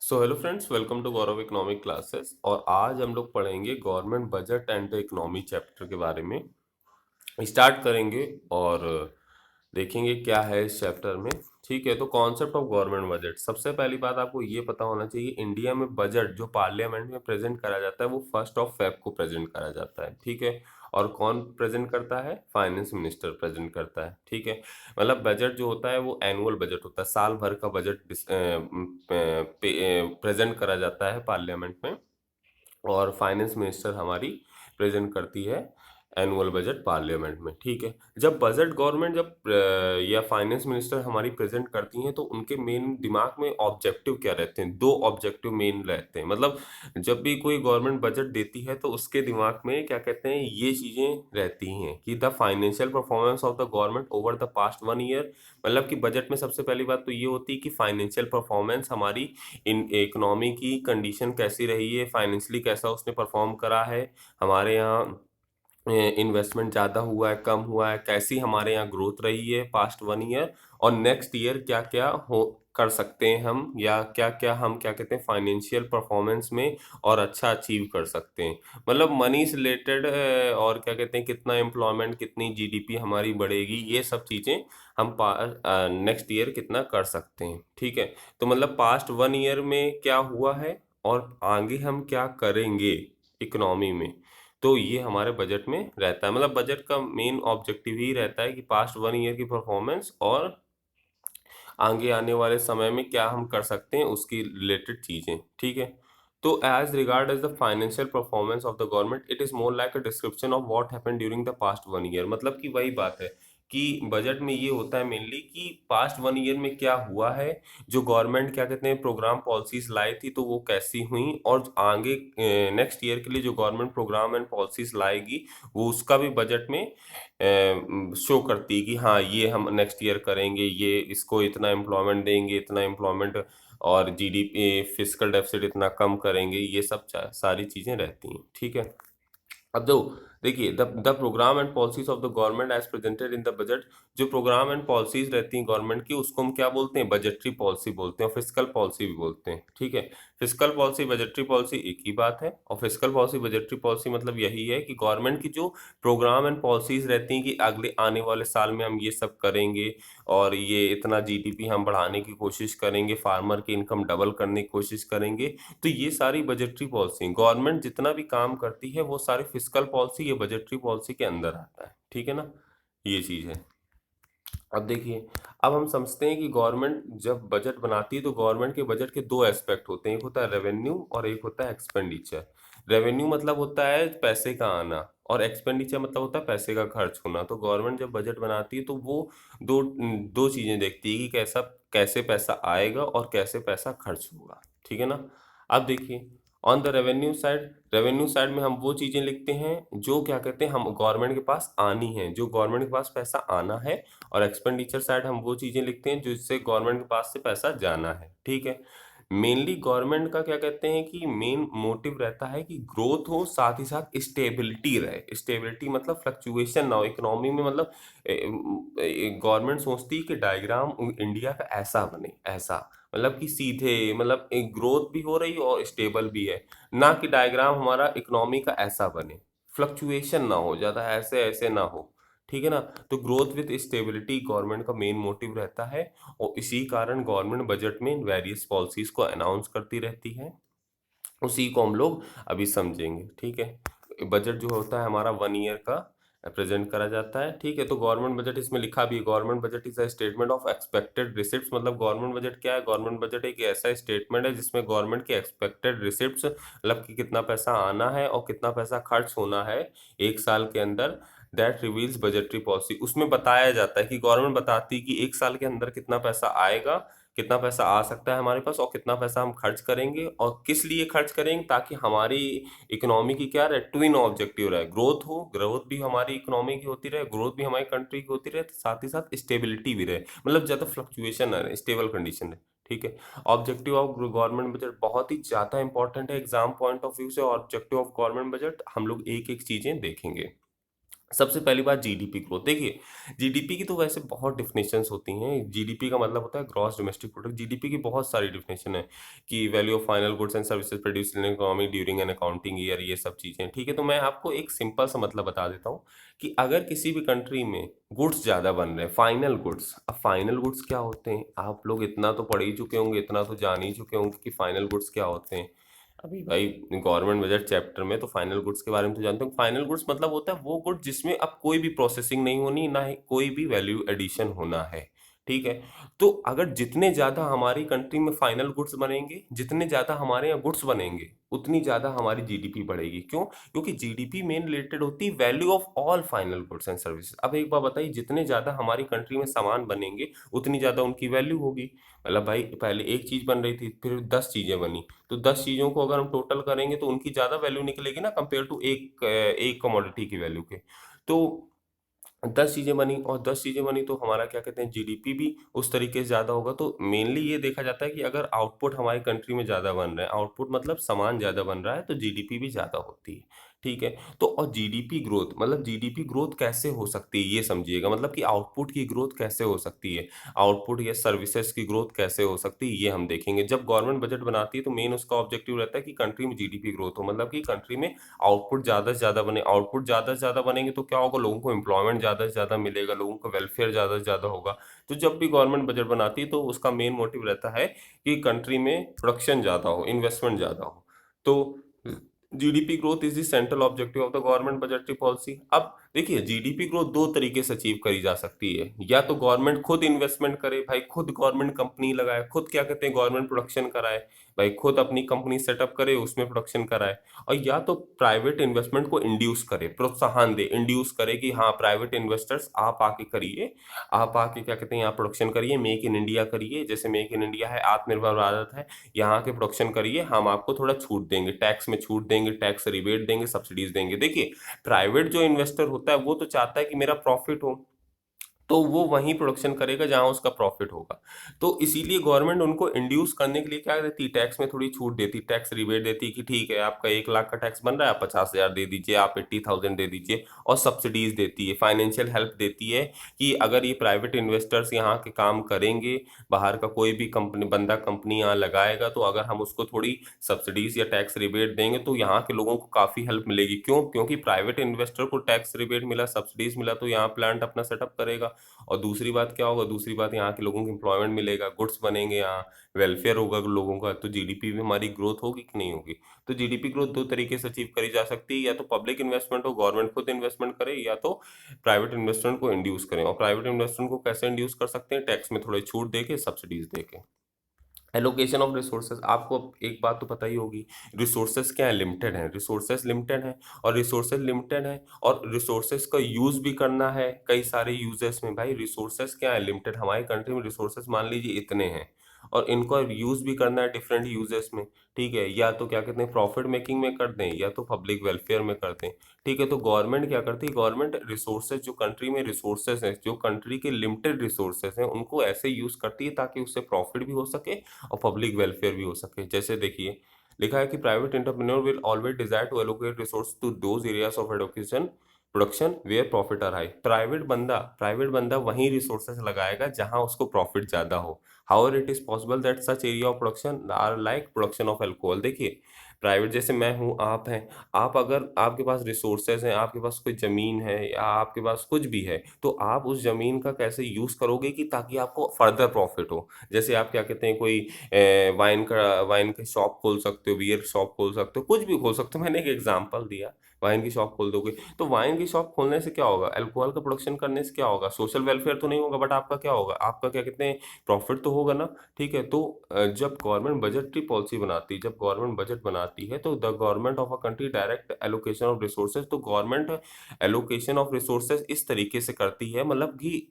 So hello friends, welcome to Gaurav economic classes. और आज हम लोग पढ़ेंगे government budget and the economy chapter के बारे में। स्टार्ट करेंगे और देखेंगे क्या है इस चैप्टर में। ठीक है, तो कॉन्सेप्ट ऑफ गवर्नमेंट बजट, सबसे पहली बात आपको ये पता होना चाहिए, इंडिया में बजट जो पार्लियामेंट में प्रेजेंट करा जाता है वो 1 फेब को प्रेजेंट करा जाता है। ठीक है, और कौन प्रेजेंट करता है? फाइनेंस मिनिस्टर प्रेजेंट करता है। ठीक है, मतलब बजट जो होता है वो एनुअल बजट होता है, साल भर का बजट प्रेजेंट करा जाता है पार्लियामेंट में। और फाइनेंस मिनिस्टर हमारी प्रेजेंट करती है एनुअल बजट पार्लियामेंट में। ठीक है, जब बजट गवर्नमेंट जब या फाइनेंस मिनिस्टर हमारी प्रेजेंट करती हैं तो उनके मेन दिमाग में ऑब्जेक्टिव क्या रहते हैं? 2 ऑब्जेक्टिव मेन रहते हैं। मतलब जब भी कोई गवर्नमेंट बजट देती है तो उसके दिमाग में क्या कहते हैं, ये चीजें रहती हैं कि the financial performance of the government over the past 1 year. मतलब कि बजट में सबसे पहली बात तो ये होती है कि फाइनेंशियल परफॉर्मेंस हमारी इन इकोनॉमी की कंडीशन कैसी रही है, फाइनेंशियली कैसा उसने परफॉर्म करा है, हमारे यहाँ इन्वेस्टमेंट ज़्यादा हुआ है, कम हुआ है, कैसी हमारे यहाँ ग्रोथ रही है पास्ट 1 ईयर, और नेक्स्ट ईयर क्या क्या हो कर सकते हैं हम, या क्या क्या हम क्या कहते हैं फाइनेंशियल परफॉर्मेंस में और अच्छा अचीव कर सकते हैं। मतलब मनी से रिलेटेड, और क्या कहते हैं कितना एम्प्लॉयमेंट, कितनी जीडीपी हमारी बढ़ेगी, ये सब चीज़ें हम नेक्स्ट ईयर कितना कर सकते हैं। ठीक है, तो मतलब पास्ट 1 ईयर में क्या हुआ है और आगे हम क्या करेंगे इकोनॉमी में, तो ये हमारे बजट में रहता है। मतलब बजट का मेन ऑब्जेक्टिव ही रहता है कि पास्ट 1 ईयर की परफॉर्मेंस और आगे आने वाले समय में क्या हम कर सकते हैं उसकी रिलेटेड चीजें। ठीक है, तो as regard as the financial performance of the government, it is more like a description of what happened during the past 1 year. मतलब कि वही बात है कि बजट में ये होता है मेनली कि पास्ट 1 ईयर में क्या हुआ है, जो गवर्नमेंट क्या कहते हैं प्रोग्राम पॉलिसीज लाई थी तो वो कैसी हुई, और आगे नेक्स्ट ईयर के लिए जो गवर्नमेंट प्रोग्राम एंड पॉलिसीज लाएगी वो उसका भी बजट में शो करती है कि हाँ ये हम नेक्स्ट ईयर करेंगे, ये इसको इतना एम्प्लॉयमेंट देंगे, इतना एम्प्लॉयमेंट, और जीडीपी फिजिकल डेफिसिट इतना कम करेंगे, ये सब सारी चीजें रहती हैं। ठीक है, अब दो देखिए the programme and policies of the government as presented in the budget. जो प्रोग्राम एंड पॉलिसीज रहती हैं गवर्नमेंट की उसको हम क्या बोलते हैं? बजटरी पॉलिसी बोलते हैं, और फिजिकल पॉलिसी भी बोलते हैं। ठीक है, फिजिकल पॉलिसी बजटरी पॉलिसी एक ही बात है, और फिजिकल पॉलिसी बजटरी पॉलिसी मतलब यही है कि गवर्नमेंट की जो प्रोग्राम एंड पॉलिसीज रहती हैं कि अगले आने वाले साल में हम ये सब करेंगे, और ये इतना जीडीपी हम बढ़ाने की कोशिश करेंगे, फार्मर की इनकम डबल करने की कोशिश करेंगे। तो ये सारी बजटरी पॉलिसी गवर्नमेंट जितना भी काम करती है वो सारी फिजिकल पॉलिसी ये बजटरी पॉलिसी के अंदर आता है। ठीक है ना, ये चीज है। अब देखिए, अब हम समझते हैं कि गवर्नमेंट जब बजट बनाती है तो गवर्नमेंट के बजट के 2 एस्पेक्ट होते हैं, एक होता है रेवेन्यू और एक होता है एक्सपेंडिचर। रेवेन्यू मतलब होता है पैसे का आना, और एक्सपेंडिचर मतलब होता है पैसे का खर्च होना। तो गवर्नमेंट जब बजट बनाती है तो वो दो दो चीजें देखती है कि कैसे पैसा आएगा और कैसे पैसा खर्च होगा। ठीक है ना, अब देखिए ऑन द रेवेन्यू साइड में हम वो चीजें लिखते हैं जो क्या कहते हैं हम गवर्नमेंट के पास आनी है, जो गवर्नमेंट के पास पैसा आना है, और एक्सपेंडिचर साइड हम वो चीजें लिखते हैं जिससे गवर्नमेंट के पास से पैसा जाना है। ठीक है, मेनली गवर्नमेंट का क्या कहते हैं कि मेन मोटिव रहता है कि ग्रोथ हो, साथ ही साथ स्टेबिलिटी रहे। स्टेबिलिटी मतलब फ्लक्चुएशन ना हो इकोनॉमी में। मतलब गवर्नमेंट सोचती है कि डायग्राम इंडिया का ऐसा बने, ऐसा मतलब कि सीधे, मतलब एक ग्रोथ भी हो रही और स्टेबल भी है, ना कि डायग्राम हमारा इकोनॉमी का ऐसा बने, फ्लक्चुएशन ना हो ज्यादा, ऐसे ऐसे ना हो। ठीक है ना, तो ग्रोथ विद स्टेबिलिटी गवर्नमेंट का मेन मोटिव रहता है, और इसी कारण गवर्नमेंट बजट में वेरियस पॉलिसीज को अनाउंस करती रहती है। उसी को हम लोग अभी समझेंगे। ठीक है, बजट जो होता है हमारा 1 ईयर का प्रेजेंट करा जाता है। ठीक है, तो गवर्नमेंट बजट इसमें लिखा भी है, government budget is a statement of expected receipts. मतलब गवर्नमेंट बजट क्या है? गवर्नमेंट बजट एक ऐसा स्टेटमेंट है जिसमें गवर्नमेंट की एक्सपेक्टेड रिसिप्ट्स, मतलब कि कितना पैसा आना है और कितना पैसा खर्च होना है एक साल के अंदर, दैट रिवील्स बजटरी पॉलिसी। उसमें बताया जाता है कि गवर्नमेंट बताती है कि एक साल के अंदर कितना पैसा आएगा, कितना पैसा आ सकता है हमारे पास, और कितना पैसा हम खर्च करेंगे और किस लिए खर्च करेंगे, ताकि हमारी इकोनॉमी की क्या रहे, ट्विन ऑब्जेक्टिव रहे, ग्रोथ हो, ग्रोथ भी हमारी इकोनॉमी की होती रहे, ग्रोथ भी हमारी कंट्री की होती रहे, साथ ही साथ स्टेबिलिटी भी रहे, मतलब ज्यादा फ्लक्चुएशन ना रहे, स्टेबल कंडीशन रहे। ठीक है, ऑब्जेक्टिव ऑफ गवर्नमेंट बजट बहुत ही ज्यादा इंपॉर्टेंट है एग्जाम पॉइंट ऑफ व्यू से। ऑब्जेक्टिव ऑफ गवर्नमेंट बजट हम लोग एक एक चीजें देखेंगे। सबसे पहली बात जीडीपी ग्रोथ। देखिए, जीडीपी की तो वैसे बहुत डेफिनेशंस होती हैं। जीडीपी का मतलब होता है ग्रॉस डोमेस्टिक प्रोडक्ट। जीडीपी की बहुत सारी डेफिनेशन है कि value of final goods and services produced in economy during an accounting year, ये सब चीज़ें, ठीक है। तो मैं आपको एक सिंपल सा मतलब बता देता हूँ कि अगर किसी भी कंट्री में गुड्स ज़्यादा बन रहे हैं, फाइनल गुड्स, अब फाइनल गुड्स क्या होते हैं, आप लोग इतना तो पढ़ ही चुके होंगे, इतना तो जान ही चुके होंगे कि फाइनल गुड्स क्या होते हैं। अभी भाई गवर्नमेंट बजट चैप्टर में तो फाइनल गुड्स के बारे में तो जानते हो। फाइनल गुड्स मतलब होता है वो गुड जिसमें अब कोई भी प्रोसेसिंग नहीं होनी, ना ही कोई भी वैल्यू एडिशन होना है, ठीक है। तो अगर जितने ज्यादा हमारी कंट्री में फाइनल गुड्स बनेंगे, जितने ज्यादा हमारे यहाँ गुड्स बनेंगे, उतनी ज्यादा हमारी जीडीपी बढ़ेगी। क्यों? क्योंकि जीडीपी मेन रिलेटेड होती है value of all final goods and services. अब एक बात बताइए, जितने ज्यादा हमारी कंट्री में सामान बनेंगे, उतनी ज्यादा उनकी वैल्यू होगी। मतलब भाई पहले एक चीज बन रही थी, फिर 10 चीजें बनी, तो 10 चीज़ों को अगर हम टोटल करेंगे तो उनकी ज़्यादा वैल्यू निकलेगी ना, कंपेयर टू एक कमोडिटी की वैल्यू के। तो 10 चीज़ें बनी, और 10 चीज़ें बनी तो हमारा क्या कहते हैं, जीडीपी भी उस तरीके से ज़्यादा होगा। तो मेनली ये देखा जाता है कि अगर आउटपुट हमारी कंट्री में ज़्यादा बन रहा है, आउटपुट मतलब सामान ज़्यादा बन रहा है, तो जीडीपी भी ज़्यादा होती है, ठीक है। तो और जीडीपी ग्रोथ मतलब जीडीपी ग्रोथ कैसे हो सकती है, ये समझिएगा। मतलब कि आउटपुट की ग्रोथ कैसे हो सकती है, आउटपुट या सर्विसेज की ग्रोथ कैसे हो सकती है, ये हम देखेंगे। जब गवर्नमेंट बजट बनाती है तो मेन उसका ऑब्जेक्टिव रहता है कि कंट्री में जीडीपी ग्रोथ हो, मतलब कि कंट्री में आउटपुट ज़्यादा से ज़्यादा बने। आउटपुट ज़्यादा से ज़्यादा बनेंगे तो क्या होगा, लोगों को एम्प्लॉयमेंट ज़्यादा से ज़्यादा मिलेगा, लोगों का वेलफेयर ज़्यादा से ज़्यादा होगा। तो जब भी गवर्नमेंट बजट बनाती है तो उसका मेन मोटिव रहता है कि कंट्री में प्रोडक्शन ज़्यादा हो, इन्वेस्टमेंट ज़्यादा हो। तो GDP growth is the central objective of the government budgetary policy. अब देखिए, जीडीपी ग्रोथ दो तरीके से अचीव करी जा सकती है। या तो गवर्नमेंट खुद इन्वेस्टमेंट करे, भाई खुद गवर्नमेंट कंपनी लगाए, खुद क्या कहते हैं गवर्नमेंट प्रोडक्शन कराए, भाई खुद अपनी कंपनी सेटअप करे, उसमें प्रोडक्शन कराए। और या तो प्राइवेट इन्वेस्टमेंट को इंड्यूस करे, प्रोत्साहन दे, इंड्यूस करे कि हाँ प्राइवेट इन्वेस्टर्स आप आके करिए, आप आके क्या कहते हैं यहाँ प्रोडक्शन करिए, मेक इन इंडिया करिए। जैसे मेक इन इंडिया है, आत्मनिर्भर भारत है, यहाँ के प्रोडक्शन करिए, हम आपको थोड़ा छूट देंगे, टैक्स में छूट देंगे, टैक्स रिबेट देंगे, सब्सिडीज देंगे। देखिए, प्राइवेट जो इन्वेस्टर होता है वो तो चाहता है कि मेरा प्रॉफिट हो, तो वो वहीं प्रोडक्शन करेगा जहां उसका प्रॉफिट होगा। तो इसीलिए गवर्नमेंट उनको इंड्यूस करने के लिए क्या देती है, टैक्स में थोड़ी छूट देती, टैक्स रिबेट देती कि ठीक है आपका 1 लाख का टैक्स बन रहा है, आप 50,000 दे दीजिए, आप 80,000 दे दीजिए। और सब्सिडीज देती है, फाइनेंशियल हेल्प देती है कि अगर ये प्राइवेट इन्वेस्टर्स यहाँ के काम करेंगे, बाहर का कोई भी कंपनी बंदा कंपनी यहाँ लगाएगा, तो अगर हम उसको थोड़ी सब्सिडीज या टैक्स रिबेट देंगे तो यहाँ के लोगों को काफ़ी हेल्प मिलेगी। क्यों? क्योंकि प्राइवेट इन्वेस्टर को टैक्स रिबेट मिला, सब्सिडीज मिला, तो यहाँ प्लांट अपना सेटअप करेगा। और दूसरी बात क्या होगा, दूसरी बात यहाँ के लोगों को एम्प्लॉयमेंट मिलेगा, गुड्स बनेंगे यहाँ, वेलफेयर होगा लोगों का, तो जीडीपी भी हमारी ग्रोथ होगी कि नहीं होगी। तो जीडीपी ग्रोथ दो तरीके से अचीव करी जा सकती है, या तो पब्लिक इन्वेस्टमेंट हो, गवर्नमेंट खुद इन्वेस्टमेंट करे, या तो प्राइवेट इन्वेस्टमेंट को इंड्यूस करें। और प्राइवेट इन्वेस्टमेंट को कैसे इंड्यूस कर सकते हैं, टैक्स में थोड़ी छूट देके, सब्सिडीज देके। एलोकेशन ऑफ रिसोर्सेज, आपको एक बात तो पता ही होगी, रिसोर्सेज क्या है, लिमिटेड है, रिसोर्सेज लिमिटेड है। और रिसोर्सेज लिमिटेड है और रिसोर्सेज का यूज भी करना है कई सारे यूजेस में। भाई रिसोर्सेज क्या है, लिमिटेड। हमारी कंट्री में रिसोर्सेज मान लीजिए इतने हैं, और इनको यूज भी करना है डिफरेंट यूजेस में, ठीक है। या तो क्या कहते हैं प्रॉफिट मेकिंग में कर दें, या तो पब्लिक वेलफेयर में कर दें, ठीक है। तो गवर्नमेंट क्या करती है, गवर्नमेंट रिसोर्सेज, जो कंट्री में रिसोर्सेज हैं, जो कंट्री के लिमिटेड रिसोर्सेज हैं, उनको ऐसे यूज करती है ताकि उससे प्रॉफिट भी हो सके और पब्लिक वेलफेयर भी हो सके। जैसे देखिए, लिखा है कि private entrepreneur will always desire to allocate resource to those areas of education production where profit are high. Private बंदा वहीं रिसोर्सेज लगाएगा जहां उसको प्रॉफिट ज्यादा हो। However it is possible that such area of production are like production of alcohol. देखिए, private जैसे मैं हूँ, आप हैं, आप अगर आपके पास रिसोर्सेज हैं, आपके पास कोई ज़मीन है या आपके पास कुछ भी है, तो आप उस ज़मीन का कैसे यूज़ करोगे कि ताकि आपको फर्दर प्रॉफिट हो। जैसे आप क्या कहते हैं, कोई वाइन का शॉप खोल सकते हो, बियर शॉप खोल सकते हो, कुछ भी खोल सकते हो। मैंने एक एग्जांपल दिया, वाइन की शॉप खोल दोगे तो वाइन की शॉप खोलने से क्या होगा, अल्कोहल का प्रोडक्शन करने से क्या होगा, सोशल वेलफेयर तो नहीं होगा, बट आपका क्या होगा, आपका क्या कहते हैं प्रॉफिट तो होगा ना, ठीक है। तो जब गवर्नमेंट बजटरी पॉलिसी बनाती है, जब गवर्नमेंट बजट बनाती है, तो the government of a country direct allocation of resources. तो गवर्नमेंट एलोकेशन ऑफ रिसोर्सेज इस तरीके से करती है, मतलब कि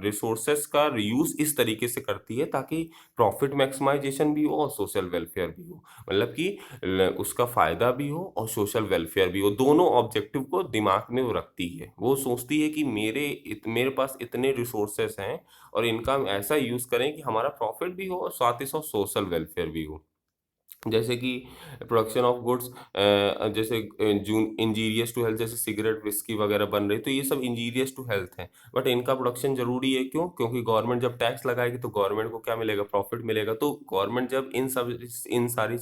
रिसोर्सेज का यूज इस तरीके से करती है ताकि प्रॉफिट मैक्सिमाइजेशन भी हो और सोशल वेलफेयर भी हो। मतलब कि उसका फायदा भी हो और सोशल वेलफेयर भी हो, दोनों ऑब्जेक्टिव को दिमाग में वो रखती है। वो सोचती है कि मेरे पास इतने रिसोर्सेस हैं और इनका हम ऐसा यूज करें कि हमारा प्रॉफिट भी हो और साथ ही साथ सोशल वेलफेयर भी हो। जैसे कि प्रोडक्शन ऑफ गुड्स, जैसे जून इंजीरियस टू हेल्थ, जैसे सिगरेट विस्की वगैरह बन रही, तो ये सब इंजीरियस टू हेल्थ है, बट इनका प्रोडक्शन जरूरी है। क्यों? क्योंकि गवर्नमेंट जब टैक्स लगाएगी तो गवर्नमेंट को क्या मिलेगा? प्रॉफिट मिलेगा। तो गवर्नमेंट जब इन सारी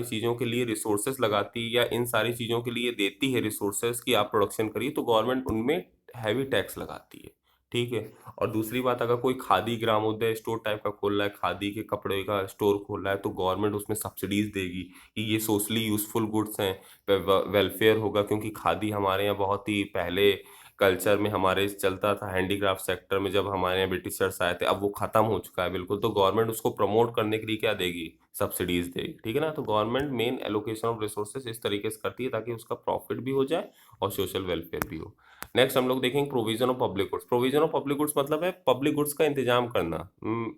चीज़ों के लिए रिसोर्सेस लगाती है, या इन सारी चीज़ों के लिए देती है रिसोर्सेस कि आप प्रोडक्शन करिए, तो गवर्नमेंट उनमें हैवी टैक्स लगाती है। ठीक है। और दूसरी बात, अगर कोई खादी ग्रामोदय स्टोर टाइप का खोल रहा है, खादी के कपड़े का स्टोर खोल रहा है, तो गवर्नमेंट उसमें सब्सिडीज देगी कि ये सोशली यूजफुल गुड्स हैं, वेलफेयर होगा। क्योंकि खादी हमारे यहाँ बहुत ही पहले कल्चर में हमारे चलता था, हैंडीक्राफ्ट सेक्टर में, जब हमारे यहाँ ब्रिटिशर्स आए थे। अब वो खत्म हो चुका है बिल्कुल, तो गवर्नमेंट उसको प्रमोट करने के लिए क्या देगी? सब्सिडीज देगी। ठीक है ना? तो government main allocation of resources इस तरीके से करती है ताकि उसका प्रॉफिट भी हो जाए और सोशल वेलफेयर भी हो। नेक्स्ट हम लोग देखेंगे provision of public goods. Provision of public goods मतलब है पब्लिक गुड्स का इंतजाम करना।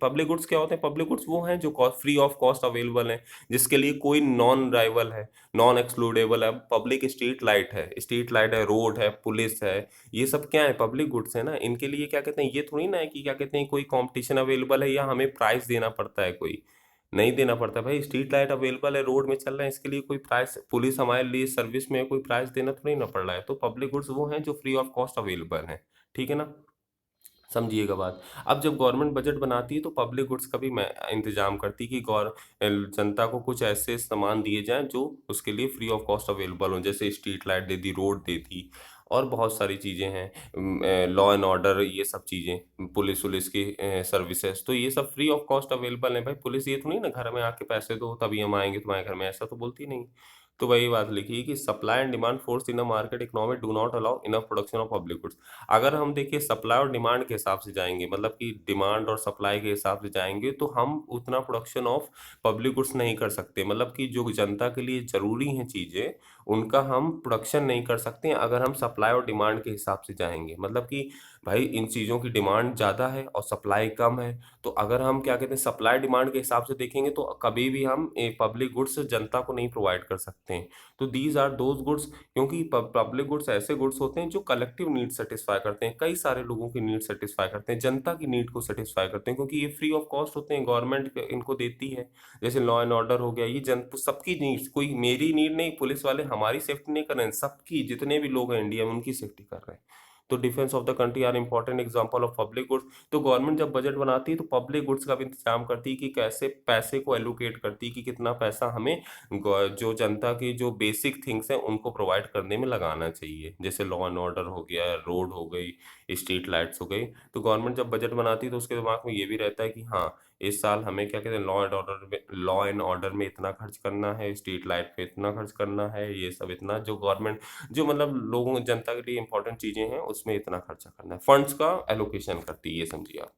पब्लिक गुड्स क्या होते हैं? पब्लिक गुड्स वो हैं जो फ्री ऑफ कॉस्ट अवेलेबल हैं, जिसके लिए कोई नॉन राइवल है, नॉन एक्सक्लूडेबल है। पब्लिक स्ट्रीट लाइट है, रोड है, पुलिस है, ये सब क्या है? पब्लिक गुड्स है ना। इनके लिए क्या कहते हैं, ये थोड़ी ना है कि क्या कहते हैं कोई कंपटीशन अवेलेबल है या हमें प्राइस देना पड़ता है, कोई नहीं देना पड़ता भाई। स्ट्रीट लाइट अवेलेबल है, रोड में चल रहे हैं, इसके लिए कोई प्राइस, पुलिस हमारे लिए सर्विस में है, कोई प्राइस देना थोड़ी ना पड़ रहा है। तो पब्लिक गुड्स वो हैं जो फ्री ऑफ कॉस्ट अवेलेबल हैं। ठीक है ना? समझिएगा बात। अब जब गवर्नमेंट बजट बनाती है तो पब्लिक गुड्स का भी मैं इंतजाम करती है कि जनता को कुछ ऐसे सामान दिए जाएं जो उसके लिए फ्री ऑफ कॉस्ट अवेलेबल हो, जैसे स्ट्रीट लाइट दे दी, रोड दे दी, और बहुत सारी चीज़ें हैं, लॉ एंड ऑर्डर, ये सब चीज़ें, पुलिस वुलिस की सर्विसेज, तो ये सब फ्री ऑफ कॉस्ट अवेलेबल है भाई। पुलिस ये तो नहीं ना घर में आके पैसे दो तभी हम आएंगे तुम्हारे घर में, ऐसा तो बोलती नहीं। तो वही बात लिखी है कि supply and demand force in a market economy do not allow enough production of public goods. अगर हम देखिए सप्लाई और डिमांड के हिसाब से जाएंगे, मतलब कि डिमांड और सप्लाई के हिसाब से जाएंगे, तो हम उतना प्रोडक्शन ऑफ पब्लिक गुड्स नहीं कर सकते। मतलब कि जो जनता के लिए जरूरी हैं चीज़ें, उनका हम प्रोडक्शन नहीं कर सकते अगर हम सप्लाई और डिमांड के हिसाब से जाएंगे। मतलब कि भाई इन चीज़ों की डिमांड ज़्यादा है और सप्लाई कम है, तो अगर हम क्या कहते हैं सप्लाई डिमांड के हिसाब से देखेंगे तो कभी भी हम पब्लिक गुड्स जनता को नहीं प्रोवाइड कर सकते हैं। तो दीज आर दोज गुड्स, क्योंकि पब्लिक गुड्स ऐसे गुड्स होते हैं जो कलेक्टिव नीड सेटिस्फाई करते हैं, कई सारे लोगों की नीड सेटिस्फाई करते हैं, जनता की नीड को सेटिस्फाई करते हैं, क्योंकि ये फ्री ऑफ कॉस्ट होते हैं, गवर्नमेंट इनको देती है। जैसे लॉ एंड ऑर्डर हो गया, ये जन सबकी नीड्स, कोई मेरी नीड नहीं, पुलिस वाले हमारी सेफ्टी नहीं कर रहे हैं, सबकी, जितने भी लोग हैं इंडिया में उनकी सेफ्टी कर रहे हैं। तो defence of the country are important example of public goods. तो गवर्नमेंट जब बजट बनाती है तो पब्लिक गुड्स का भी इंतजाम करती है कि कैसे पैसे को एलोकेट करती है कि कितना पैसा हमें जो जनता की जो बेसिक थिंग्स हैं उनको प्रोवाइड करने में लगाना चाहिए। जैसे लॉ एंड ऑर्डर हो गया, रोड हो गई, स्ट्रीट लाइट्स हो गई। तो गवर्नमेंट जब बजट बनाती है तो उसके दिमाग में ये भी रहता है कि हाँ, इस साल हमें क्या कहते हैं लॉ एंड ऑर्डर में इतना खर्च करना है, स्ट्रीट लाइट पे इतना खर्च करना है, ये सब इतना, जो गवर्नमेंट जो मतलब लोगों जनता के लिए इंपॉर्टेंट चीजें हैं उसमें इतना खर्चा करना है, फंड्स का एलोकेशन करती है, ये समझिए आप।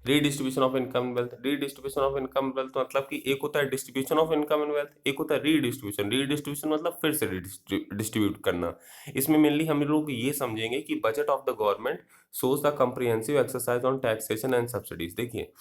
Redistribution of income and wealth. Redistribution of income and wealth मतलब कि एक होता है distribution of income and wealth, एक होता है रीडिस्ट्रीब्यूशन। रीडिस्ट्रीब्यूशन मतलब फिर से डिस्ट्रीब्यूट करना। इसमें मेनली हम लोग ये समझेंगे कि budget of the government shows the comprehensive exercise on taxation and subsidies. देखिए,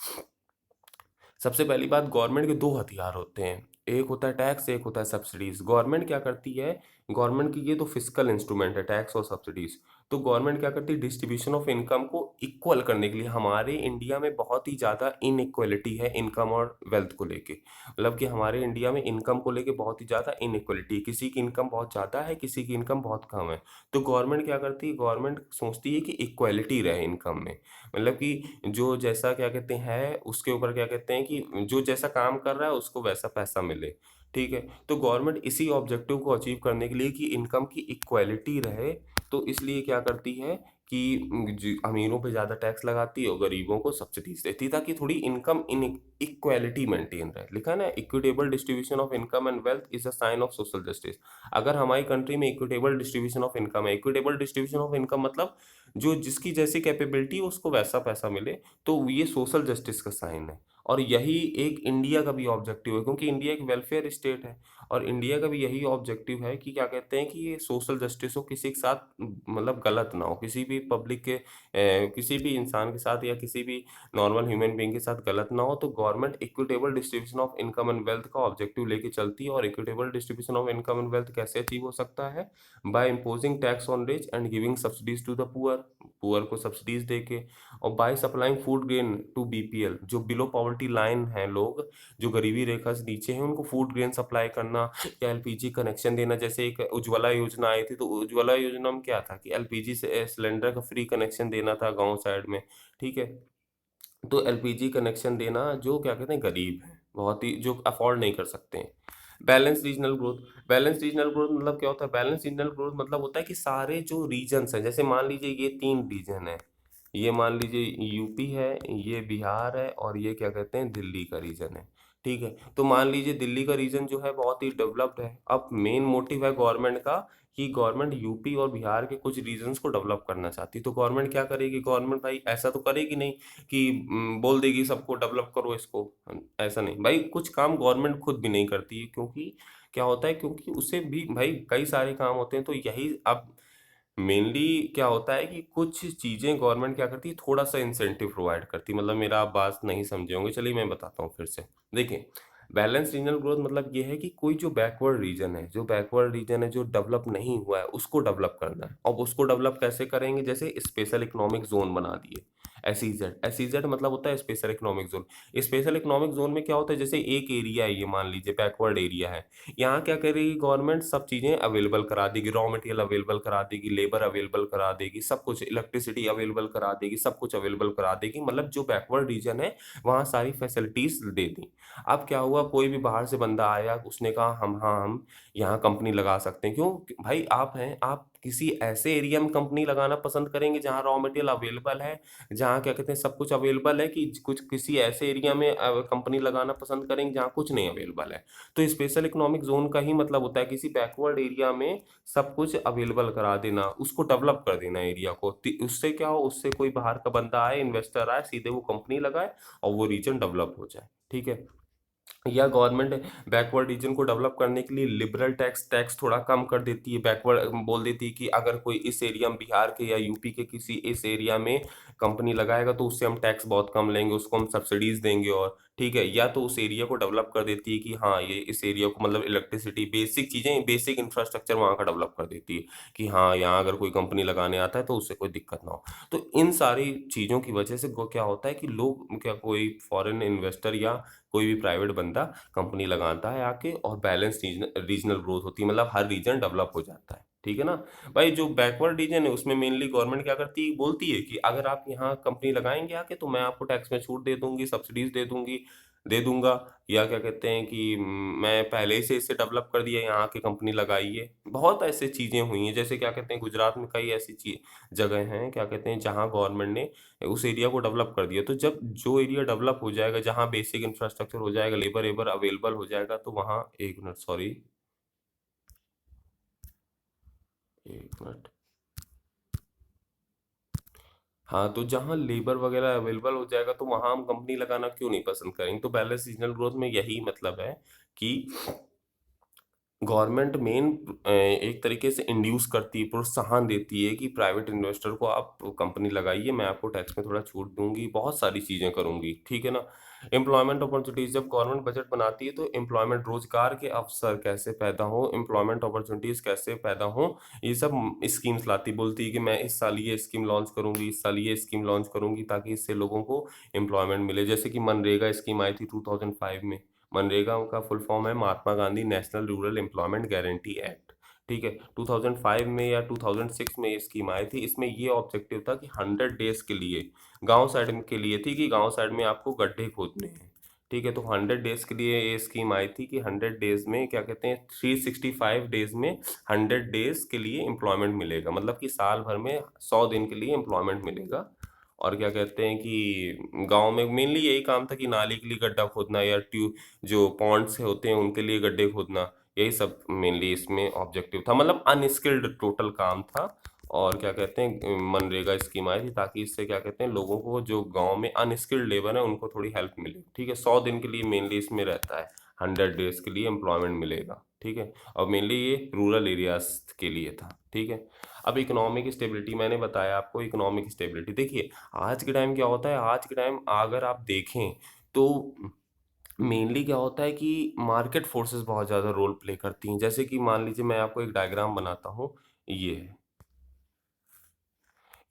सबसे पहली बात, गवर्नमेंट के दो हथियार होते हैं, एक होता है टैक्स, एक होता है सब्सिडीज। गवर्नमेंट क्या करती है, गवर्नमेंट की ये तो फिस्कल इंस्ट्रूमेंट है, टैक्स और सब्सिडीज। तो गवर्नमेंट क्या करती है, डिस्ट्रीब्यूशन ऑफ इनकम को इक्वल करने के लिए। हमारे इंडिया में बहुत ही ज़्यादा इनइक्वलिटी है इनकम और वेल्थ को लेके। मतलब कि हमारे इंडिया में इनकम को लेके बहुत ही ज़्यादा इनइक्वलिटी, किसी की इनकम बहुत ज़्यादा है, किसी की इनकम बहुत कम है। तो गवर्नमेंट क्या करती है, गवर्नमेंट सोचती है कि इक्वलिटी रहे इनकम में। मतलब कि जो जैसा क्या कहते हैं उसके ऊपर क्या कहते हैं कि जो जैसा काम कर रहा है उसको वैसा पैसा मिले। ठीक है। तो गवर्नमेंट इसी ऑब्जेक्टिव को अचीव करने के लिए कि इनकम की इक्वालिटी रहे, तो इसलिए क्या करती है कि अमीरों पे ज़्यादा टैक्स लगाती है और गरीबों को सब्सिडीज देती है, ताकि थोड़ी इनकम इन इक्वालिटी मेंटेन रहे। लिखा है ना, equitable distribution of income and wealth is a sign of social justice. अगर हमारी कंट्री में इक्विटेबल डिस्ट्रीब्यूशन ऑफ इनकम है, इक्विटेबल डिस्ट्रीब्यूशन ऑफ इनकम मतलब जो जिसकी जैसी कैपेबिलिटी उसको वैसा पैसा मिले, तो ये सोशल जस्टिस का साइन है। और यही एक इंडिया का भी ऑब्जेक्टिव है, क्योंकि इंडिया एक वेलफेयर स्टेट है, और इंडिया का भी यही ऑब्जेक्टिव है कि क्या कहते हैं कि ये सोशल जस्टिस हो, किसी के साथ मतलब गलत ना हो, किसी भी पब्लिक के किसी भी इंसान के साथ या किसी भी नॉर्मल ह्यूमन बीइंग के साथ गलत ना हो। तो government equitable distribution of income and wealth का ऑब्जेक्टिव लेके चलती है। और equitable distribution of income and wealth कैसे अचीव हो सकता है, by imposing tax on rich and giving subsidies to the poor को सब्सिडीज देके, और by supplying food grain to BPL, जो बिलो पॉवर्टी पॉवर्टी लाइन है लोग, जो गरीबी रेखा से नीचे हैं, उनको फूड ग्रेन सप्लाई करना या एलपीजी कनेक्शन देना। जैसे एक उज्ज्वला योजना आई थी, तो उज्ज्वला योजना में क्या था कि एलपीजी से सिलेंडर का फ्री कनेक्शन देना था गाँव साइड में, ठीक है? तो एलपीजी कनेक्शन देना जो क्या कहते हैं गरीब हैं, बहुत ही जो अफोर्ड नहीं कर सकते हैं। बैलेंस रीजनल ग्रोथ मतलब क्या होता है? बैलेंस रीजनल ग्रोथ मतलब होता है कि सारे जो रीजन्स हैं, जैसे मान लीजिए ये 3 रीजन है, ये मान लीजिए यूपी है, ये बिहार है और ये क्या कहते हैं दिल्ली का रीजन है, ठीक है? तो मान लीजिए दिल्ली का रीजन जो है बहुत ही डेवलप्ड है। अब मेन मोटिव है गवर्नमेंट का कि गवर्नमेंट यूपी और बिहार के कुछ रीजन्स को डेवलप करना चाहती है। तो गवर्नमेंट क्या करेगी? गवर्नमेंट भाई ऐसा तो करेगी नहीं कि बोल देगी सबको डेवलप करो इसको। ऐसा नहीं भाई, कुछ काम गवर्नमेंट खुद भी नहीं करती है, क्योंकि क्या होता है, क्योंकि उससे भी भाई कई सारे काम होते हैं। तो यही अब मेनली क्या होता है कि कुछ चीज़ें गवर्नमेंट क्या करती है, थोड़ा सा इंसेंटिव प्रोवाइड करती है। मतलब मेरा आप बात नहीं समझे होंगे, चलिए मैं बताता हूँ फिर से। देखिए, बैलेंस रीजनल ग्रोथ मतलब ये है कि कोई जो बैकवर्ड रीजन है, जो डेवलप नहीं हुआ है, उसको डेवलप करना है। अब उसको डेवलप कैसे करेंगे? जैसे स्पेशल इकोनॉमिक जोन बना दिए, एसईजेड मतलब होता है special economic zone. Special economic zone में क्या होता है, जैसे एक एरिया है, ये मान लीजिए बैकवर्ड एरिया है, यहाँ क्या करेगी गवर्नमेंट? सब चीज़ें अवेलेबल करा देगी, रॉ मटेरियल अवेलेबल करा देगी, लेबर अवेलेबल करा देगी, सब कुछ, इलेक्ट्रिसिटी अवेलेबल करा देगी, सब कुछ अवेलेबल करा देगी। मतलब जो बैकवर्ड रीजन है वहाँ सारी फैसिलिटीज दे दी। अब क्या हुआ, कोई भी बाहर से बंदा आया, उसने कहा हम यहाँ कंपनी लगा सकते हैं। क्यों भाई? आप हैं, आप किसी ऐसे एरिया में कंपनी लगाना पसंद करेंगे जहाँ रॉ मटेरियल अवेलेबल है, जहाँ क्या कहते हैं सब कुछ अवेलेबल है, कि कुछ किसी ऐसे एरिया में कंपनी लगाना पसंद करेंगे जहाँ कुछ नहीं अवेलेबल है? तो स्पेशल इकोनॉमिक जोन का ही मतलब होता है किसी बैकवर्ड एरिया में सब कुछ अवेलेबल करा देना, उसको डेवलप कर देना एरिया को। उससे क्या हो, उससे कोई बाहर का बंदा आए, इन्वेस्टर आए, सीधे वो कंपनी लगाए और वो रीजन डेवलप हो जाए, ठीक है? या गवर्नमेंट बैकवर्ड रीजन को डेवलप करने के लिए लिबरल टैक्स टैक्स थोड़ा कम कर देती है। बैकवर्ड बोल देती है कि अगर कोई इस एरिया में बिहार के या यूपी के किसी इस एरिया में कंपनी लगाएगा तो उससे हम टैक्स बहुत कम लेंगे, उसको हम सब्सिडीज देंगे, और ठीक है। या तो उस एरिया को डेवलप कर देती है कि हाँ ये इस एरिया को मतलब इलेक्ट्रिसिटी, बेसिक चीज़ें, बेसिक इंफ्रास्ट्रक्चर वहाँ का डेवलप कर देती है कि हाँ यहाँ अगर कोई कंपनी लगाने आता है तो उससे कोई दिक्कत ना हो। तो इन सारी चीज़ों की वजह से क्या होता है कि लोग क्या, कोई फॉरेन इन्वेस्टर या कोई भी प्राइवेट बंदा कंपनी लगाता है आके, और बैलेंस रीजनल ग्रोथ होती है, मतलब हर रीजन डेवलप हो जाता है, ठीक है ना? भाई जो बैकवर्ड रीजन है उसमें मेनली गवर्नमेंट क्या करती है, बोलती है कि अगर आप यहाँ कंपनी लगाएंगे आके तो मैं आपको टैक्स में छूट दे दूंगी, सब्सिडीज दे दूंगा, या क्या कहते हैं कि मैं पहले ही से इसे डेवलप कर दिया, यहाँ की कंपनी लगाइए। बहुत ऐसे चीजें हुई हैं, जैसे क्या कहते हैं गुजरात में कई ऐसी जगह हैं, क्या कहते हैं, जहाँ गवर्नमेंट ने उस एरिया को डेवलप कर दिया। तो जब जो एरिया डेवलप हो जाएगा, जहाँ बेसिक इंफ्रास्ट्रक्चर हो जाएगा, लेबर एबर अवेलेबल हो जाएगा, तो वहाँ, एक मिनट सॉरी, एक मिनट, हाँ, तो जहाँ लेबर वगैरह अवेलेबल हो जाएगा तो वहाँ हम कंपनी लगाना क्यों नहीं पसंद करेंगे? तो बैलेंस रीजनल ग्रोथ में यही मतलब है कि गवर्नमेंट मेन एक तरीके से इंड्यूस करती है, प्रोत्साहन देती है कि प्राइवेट इन्वेस्टर को आप कंपनी लगाइए, मैं आपको टैक्स में थोड़ा छूट दूंगी, बहुत सारी चीज़ें करूंगी, ठीक है ना? एम्प्लॉयमेंट अपॉर्चुनिटीज, जब गवर्नमेंट बजट बनाती है तो एम्प्लॉयमेंट, रोजगार के अवसर कैसे पैदा हो, एम्प्लॉयमेंट अपॉर्चुनिटीज कैसे पैदा हो, ये सब स्कीम्स लाती, बोलती है कि मैं इस साल ये स्कीम लॉन्च करूंगी, इस साल ये स्कीम लॉन्च करूंगी, ताकि इससे लोगों को एम्प्लॉयमेंट मिले। जैसे कि मनरेगा स्कीम आई थी 2005 में। मनरेगा का फुल फॉर्म है Mahatma Gandhi national rural employment guarantee act, ठीक है? 2005 में या 2006 में ये स्कीम आई थी। इसमें ये ऑब्जेक्टिव था कि 100 डेज के लिए, गांव साइड के लिए थी, कि गांव साइड में आपको गड्ढे खोदने हैं, ठीक है? तो 100 डेज के लिए ये स्कीम आई थी कि 100 डेज में क्या कहते हैं 365 डेज में 100 डेज के लिए एम्प्लॉयमेंट मिलेगा, मतलब कि साल भर में 100 दिन के लिए एम्प्लॉयमेंट मिलेगा। और क्या कहते हैं कि गांव में मेनली यही काम था कि नाली के लिए गड्ढा खोदना, या जो पॉन्ड्स होते हैं उनके लिए गड्ढे खोदना, यही सब मेनली इसमें ऑब्जेक्टिव था, मतलब अनस्किल्ड टोटल काम था। और क्या कहते हैं मनरेगा स्कीम आई थी ताकि इससे क्या कहते हैं लोगों को, जो गांव में अनस्किल्ड लेबर है, उनको थोड़ी हेल्प मिले, ठीक है? 100 दिन के लिए मेनली इसमें रहता है, 100 डेज के लिए एम्प्लॉयमेंट मिलेगा, ठीक है? और मेनली ये रूरल एरियाज के लिए था, ठीक है? अब इकोनॉमिक स्टेबिलिटी, मैंने बताया आपको इकोनॉमिक स्टेबिलिटी। देखिए, आज के टाइम क्या होता है, आज के टाइम अगर आप देखें तो मेनली क्या होता है कि मार्केट फोर्सेस बहुत ज़्यादा रोल प्ले करती हैं। जैसे कि मान लीजिए मैं आपको एक डायग्राम बनाता हूँ, ये है।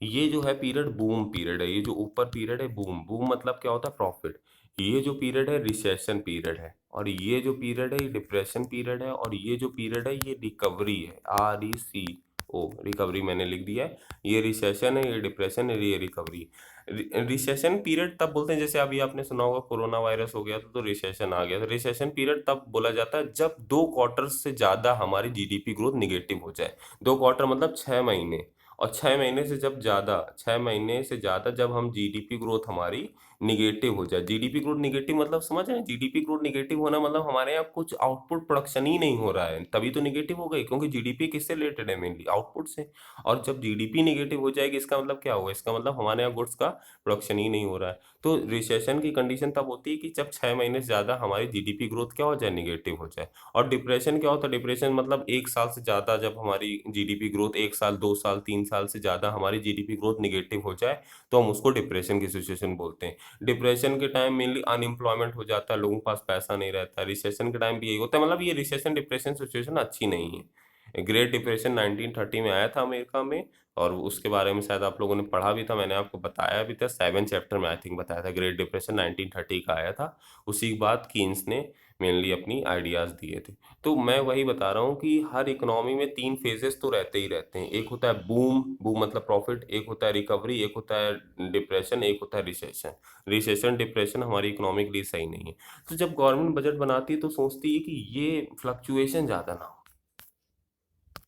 ये जो है पीरियड, बूम पीरियड है। ये जो ऊपर पीरियड है, बूम, बूम मतलब क्या होता है, प्रॉफिट। ये जो पीरियड है रिसेशन पीरियड है, और ये जो पीरियड है ये डिप्रेशन पीरियड है, और ये जो पीरियड है ये रिकवरी है, RECO, रिकवरी मैंने लिख दिया है। ये रिसेशन है, ये डिप्रेशन है, ये रिकवरी। रिसेशन पीरियड तब बोलते हैं, जैसे अभी आपने सुना होगा कोरोना वायरस हो गया तो रिसेशन आ गया। तो रिसेशन पीरियड तब बोला जाता है जब 2 क्वार्टर से ज़्यादा हमारी GDP ग्रोथ निगेटिव हो जाए। 2 क्वार्टर मतलब 6 महीने, और 6 महीने से जब ज़्यादा, 6 महीने से ज़्यादा जब हम GDP ग्रोथ हमारी निगेटिव हो जाए। जीडीपी ग्रोथ निगेटिव मतलब समझ रहे हैं? जीडीपी ग्रोथ निगेटिव होना मतलब हमारे यहाँ कुछ आउटपुट प्रोडक्शन ही नहीं हो रहा है, तभी तो निगेटिव हो गई, क्योंकि जीडीपी किससे रिलेटेड है? मेनली आउटपुट से। और जब जीडीपी निगेटिव हो जाएगी इसका मतलब क्या होगा? इसका मतलब हमारे यहाँ गुड्स का प्रोडक्शन ही नहीं हो रहा है। तो रिसेशन की कंडीशन तब होती है कि जब 6 महीने से ज़्यादा हमारी जीडीपी ग्रोथ क्या हो जाए? निगेटिव हो जाए। और डिप्रेशन क्या होता है? डिप्रेशन मतलब 1 साल से ज़्यादा जब हमारी जीडीपी ग्रोथ 1 साल, 2 साल, 3 साल से ज़्यादा हमारी जीडीपी ग्रोथ निगेटिव हो जाए, तो हम उसको डिप्रेशन की सिचुएशन बोलते हैं। डिप्रेशन के टाइम मेनली अनएम्प्लॉयमेंट हो जाता है, लोगों के पास पैसा नहीं रहता। रिसेशन के टाइम भी यही होता है, मतलब ये रिसेशन डिप्रेशन सिचुएशन अच्छी नहीं है। ग्रेट डिप्रेशन 1930 में आया था अमेरिका में, और उसके बारे में शायद आप लोगों ने पढ़ा भी था, मैंने आपको बताया भी था, 7 चैप्टर में आई थिंक बताया था। ग्रेट डिप्रेशन 1930 का आया था। उसी के बाद कीन्स ने मेनली अपनी आइडियाज़ दिए थे। तो मैं वही बता रहा हूँ कि हर इकोनॉमी में 3 फेजेस तो रहते ही रहते हैं। एक होता है बूम, बूम मतलब प्रॉफिट, एक होता है रिकवरी, एक होता है डिप्रेशन, एक होता है रिसेशन। रिसेशन डिप्रेशन हमारी इकोनॉमी के लिए सही नहीं है। तो जब गवर्नमेंट बजट बनाती है तो सोचती है कि ये फ्लक्चुएशन ज़्यादा ना हो,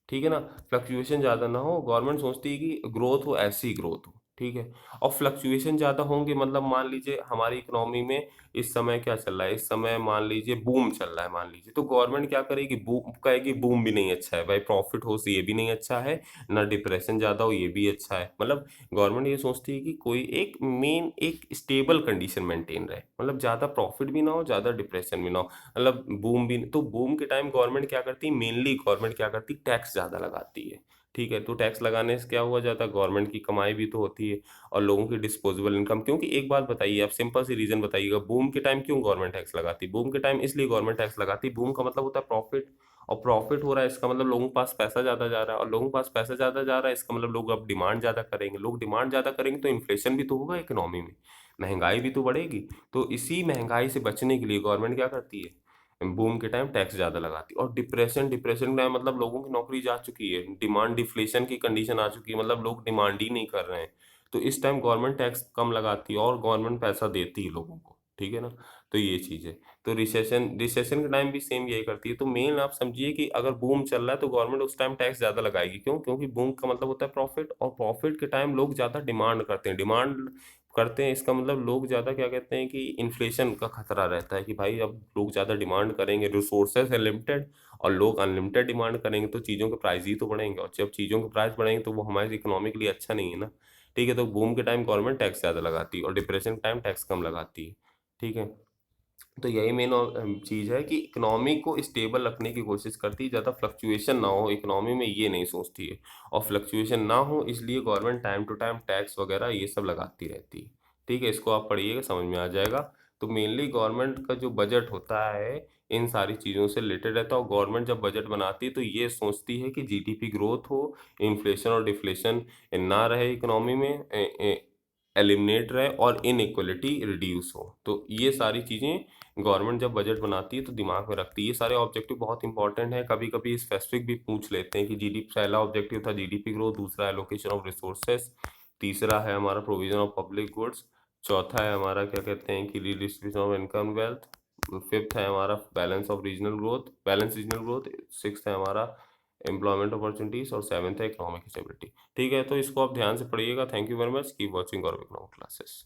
ठीक है ना? फ्लक्चुएशन ज़्यादा ना हो, गवर्नमेंट सोचती है कि ग्रोथ हो, ऐसी ग्रोथ हो, ठीक है? और फ्लक्चुएशन ज़्यादा होंगे मतलब मान लीजिए हमारी इकोनॉमी में इस समय क्या चल रहा है? इस समय मान लीजिए बूम चल रहा है मान लीजिए, तो गवर्नमेंट क्या करेगी? बूम कहेगी, बूम भी नहीं अच्छा है भाई, प्रॉफिट हो तो ये भी नहीं अच्छा है, ना डिप्रेशन ज़्यादा हो ये भी अच्छा है। मतलब गवर्नमेंट ये सोचती है कि कोई एक मेन एक स्टेबल कंडीशन मेंटेन रहे, मतलब ज़्यादा प्रॉफिट भी ना हो, ज़्यादा डिप्रेशन भी ना हो, मतलब बूम भी। तो बूम के टाइम गवर्नमेंट क्या करती है? मेनली गवर्नमेंट क्या करती है? टैक्स ज़्यादा लगाती है, ठीक है? तो टैक्स लगाने से क्या हुआ जाता है? गवर्नमेंट की कमाई भी तो होती है, और लोगों की डिस्पोजेबल इनकम। क्योंकि एक बात बताइए आप, सिंपल सी रीज़न बताइएगा, बूम के टाइम क्यों गवर्नमेंट टैक्स लगाती है? बूम के टाइम इसलिए गवर्नमेंट टैक्स लगाती है, बूम का मतलब होता है प्रॉफिट, और प्रॉफिट हो रहा है इसका मतलब लोगों के पास पैसा ज़्यादा जा रहा है, और लोगों के पास पैसा ज़्यादा जा रहा है इसका मतलब लोग अब डिमांड ज़्यादा करेंगे। लोग डिमांड ज़्यादा करेंगे तो इन्फ्लेशन भी तो होगा इकोनॉमी में, महंगाई भी तो बढ़ेगी। तो इसी महंगाई से बचने के लिए गवर्नमेंट क्या करती है? बूम के टाइम टैक्स ज़्यादा लगाती है। और डिप्रेशन, डिप्रेशन के टाइम मतलब लोगों की नौकरी जा चुकी है, डिमांड डिफ्लेशन की कंडीशन आ चुकी है, मतलब लोग डिमांड ही नहीं कर रहे हैं। तो इस टाइम गवर्नमेंट टैक्स कम लगाती है और गवर्नमेंट पैसा देती है लोगों को, ठीक है ना? तो ये चीज़ है। तो रिसेशन रिसेशन के टाइम भी सेम यही करती है। तो मेन आप समझिए कि अगर बूम चल रहा है तो गवर्नमेंट उस टाइम टैक्स ज़्यादा लगाएगी। क्यों? क्योंकि बूम का मतलब होता है प्रॉफिट, और प्रॉफिट के टाइम लोग ज़्यादा डिमांड करते हैं। डिमांड करते हैं इसका मतलब लोग ज़्यादा क्या कहते हैं कि इन्फ्लेशन का खतरा रहता है कि भाई अब लोग ज़्यादा डिमांड करेंगे, रिसोर्सेज है लिमिटेड, और लोग अनलिमिटेड डिमांड करेंगे तो चीज़ों के प्राइस ही तो बढ़ेंगे, और जब चीज़ों के प्राइस बढ़ेंगे तो वो हमारी इकोनॉमी के लिए अच्छा नहीं है ना, ठीक है? तो बूम के टाइम गवर्नमेंट टैक्स ज़्यादा लगाती है और डिप्रेशन के टाइम टैक्स कम लगाती है, ठीक है? तो यही मेन चीज़ है कि इकोनॉमी को स्टेबल रखने की कोशिश करती है, ज़्यादा फ्लक्चुएशन ना हो इकोनॉमी में, ये नहीं सोचती है। और फ्लक्चुएशन ना हो इसलिए government time to time tax वगैरह ये सब लगाती रहती है, ठीक है? इसको आप पढ़िएगा, समझ में आ जाएगा। तो मेनली गवर्नमेंट का जो बजट होता है इन सारी चीज़ों से रिलेटेड रहता है, और गवर्नमेंट जब बजट बनाती है तो ये सोचती है कि जीडीपी ग्रोथ हो, इन्फ्लेशन और डिफ्लेशन ना रहे इकोनॉमी में, एलिमिनेट रहे, और इनइक्वालिटी रिड्यूस हो। तो ये सारी चीज़ें गवर्नमेंट जब बजट बनाती है तो दिमाग में रखती है। ये सारे ऑब्जेक्टिव बहुत इंपॉर्टेंट है, कभी कभी स्पेसिफिक भी पूछ लेते हैं कि जीडीपी, पहला ऑब्जेक्टिव था जीडीपी ग्रोथ, दूसरा एलोकेशन ऑफ रिसोर्सेस, तीसरा है हमारा प्रोविजन ऑफ पब्लिक गुड्स, चौथा है हमारा क्या कहते हैं कि redistribution of income wealth, fifth है हमारा बैलेंस रीजनल ग्रोथ, सिक्स्थ है हमारा एम्प्लॉयमेंट अपॉर्चुनिटीज, और सेवन्थ है इकोनॉमिक स्टेबिलिटी। ठीक है, तो इसको आप ध्यान से पढ़िएगा। Thank you very much, keep watching और इकोनॉमिक क्लासेस।